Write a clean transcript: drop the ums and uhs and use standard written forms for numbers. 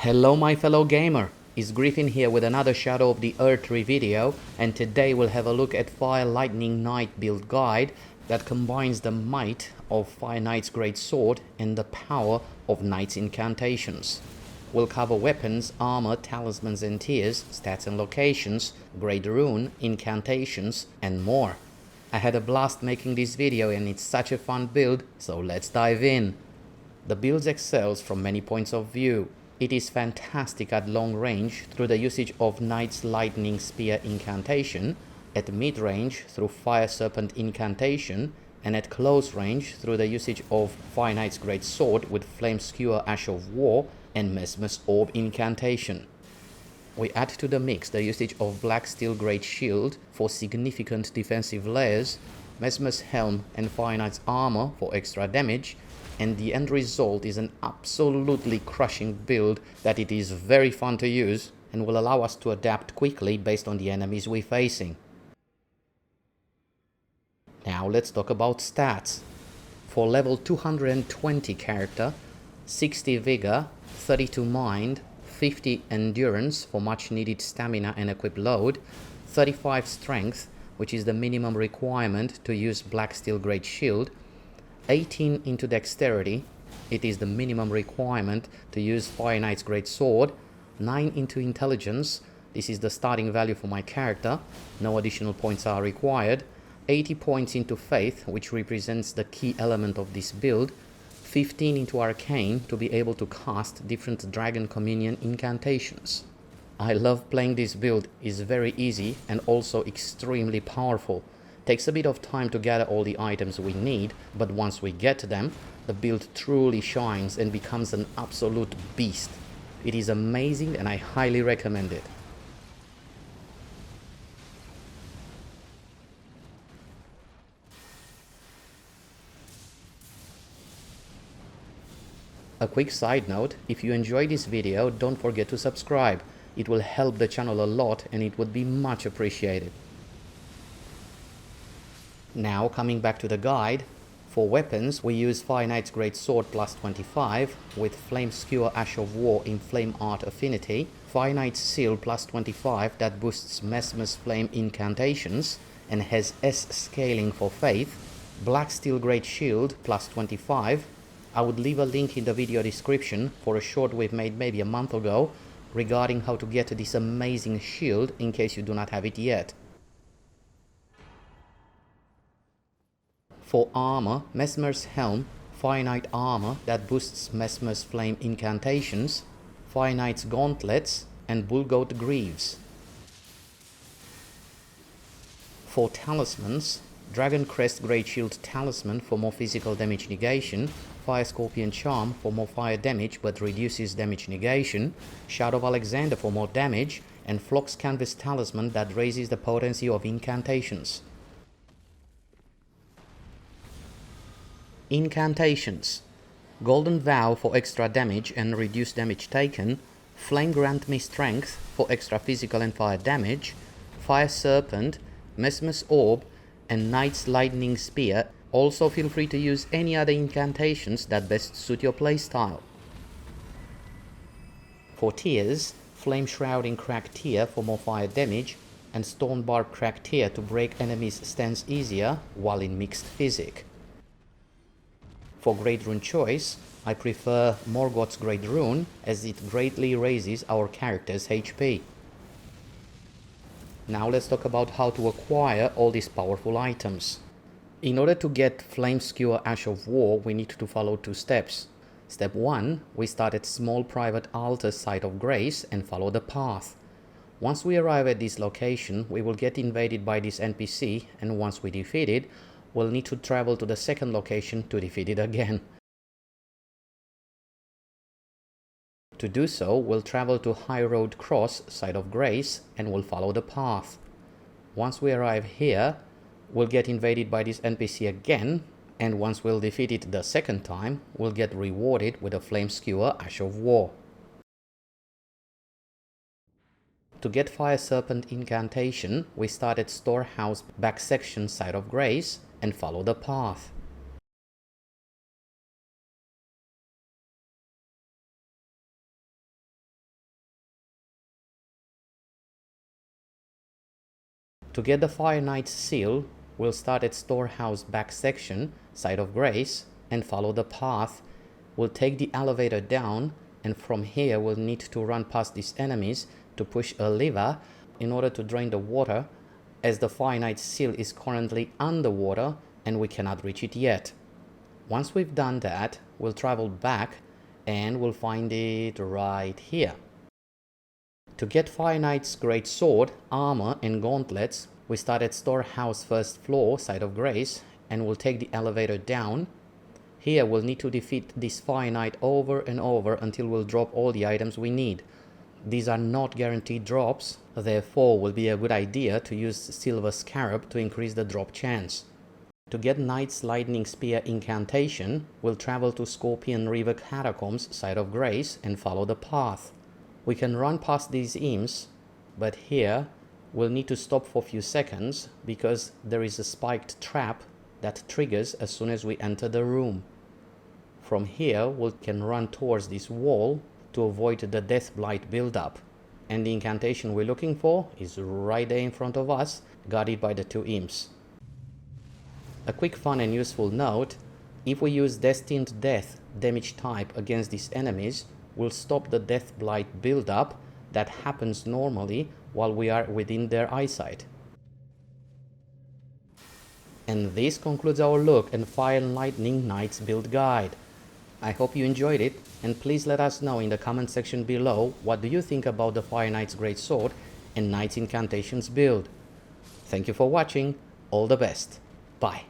Hello my fellow gamer, it's Griffin here with another Shadow of the Erdtree video, and today we'll have a look at Fire Knight build guide that combines the might of Fire Knight's Greatsword and the power of Knight's Incantations. We'll cover weapons, armor, talismans and tiers, stats and locations, great rune, incantations and more. I had a blast making this video and it's such a fun build, so let's dive in. The build excels from many points of view. It is fantastic at long range through the usage of Knight's Lightning Spear incantation, at mid-range through Fire Serpent incantation, and at close range through the usage of Fire Knight's Greatsword with Flame Skewer Ash of War and Messmer's Orb incantation. We add to the mix the usage of Black Steel Greatshield for significant defensive layers, Messmer's Helm and Fire Knight's Armor for extra damage, and the end result is an absolutely crushing build that it is very fun to use and will allow us to adapt quickly based on the enemies we're facing. Now let's talk about stats. For level 220 character, 60 vigor, 32 mind, 50 endurance for much needed stamina and equip load, 35 strength, which is the minimum requirement to use Black Steel Greatshield, 18 into dexterity, it is the minimum requirement to use Fire Knight's Greatsword, 9 into intelligence, this is the starting value for my character, no additional points are required, 80 points into faith, which represents the key element of this build, 15 into arcane to be able to cast different Dragon Communion incantations. I love playing this build, it's very easy and also extremely powerful. Takes a bit of time to gather all the items we need, but once we get them, the build truly shines and becomes an absolute beast. It is amazing and I highly recommend it. A quick side note, if you enjoyed this video, don't forget to subscribe. It will help the channel a lot and it would be much appreciated. Now coming back to the guide, for weapons we use Fire Knight's Greatsword plus 25 with Flame Skewer Ash of War in Flame Art Affinity, Fire Knight's Seal plus 25 that boosts Messmer's Flame incantations and has S scaling for faith, Black Steel Greatshield plus 25. I would leave a link in the video description for a short we've made maybe a month ago regarding how to get this amazing shield in case you do not have it yet. For armor, Messmer's Helm, Fire Knight Armor that boosts Messmer's Flame incantations, Fire Knight's Gauntlets and Bullgoat Greaves. For talismans, Dragon Crest Greatshield Talisman for more physical damage negation, Fire Scorpion Charm for more fire damage but reduces damage negation, Shadow of Alexander for more damage, and Flock's Canvas Talisman that raises the potency of incantations. Incantations: Golden Vow for extra damage and reduced damage taken, Flame Grant Me Strength for extra physical and fire damage, Fire Serpent, Messmer's Orb and Knight's Lightning Spear. Also feel free to use any other incantations that best suit your playstyle. For tiers, Flame Shrouding Crack Tier for more fire damage and Stone Barb Crack Tier to break enemies' stance easier while in mixed physic. For Great Rune choice, I prefer Morgoth's Great Rune as it greatly raises our character's HP. Now let's talk about how to acquire all these powerful items. In order to get Flame Skewer Ash of War, we need to follow 2 steps. Step 1, we start at Small Private Altar Site of Grace and follow the path. Once we arrive at this location, we will get invaded by this NPC, and once we defeat it, we'll need to travel to the second location to defeat it again. To do so, we'll travel to High Road Cross, Site of Grace, and we'll follow the path. Once we arrive here, we'll get invaded by this NPC again, and once we'll defeat it the second time, we'll get rewarded with a Flame Skewer Ash of War. To get Fire Serpent incantation, we start at Storehouse back section Site of Grace and follow the path. To get the Fire Knight's seal, we'll start at storehouse back section, side of grace, and follow the path. We'll take the elevator down, and from here we'll need to run past these enemies to push a lever in order to drain the water, as the Fire Knight's seal is currently underwater and we cannot reach it yet. Once we've done that, we'll travel back and we'll find it right here. To get Fire Knight's Greatsword, armor and gauntlets, we start at storehouse first floor, side of grace, and we'll take the elevator down. Here we'll need to defeat this Fire Knight over and over until we'll drop all the items we need. These are not guaranteed drops, therefore will be a good idea to use Silver Scarab to increase the drop chance. To get Knight's Lightning Spear incantation, we'll travel to Scorpion River Catacombs, side of grace, and follow the path. We can run past these imps, but here we'll need to stop for a few seconds because there is a spiked trap that triggers as soon as we enter the room. From here we can run towards this wall to avoid the Death Blight build-up, and the incantation we're looking for is right there in front of us, guarded by the two imps. A quick fun and useful note: if we use Destined Death damage type against these enemies, we'll stop the Death Blight build-up that happens normally while we are within their eyesight. And this concludes our look at Fire Lightning Knight's build guide. I hope you enjoyed it, and please let us know in the comment section below what do you think about the Fire Knight's Greatsword and Knight's Incantations build. Thank you for watching, all the best, bye.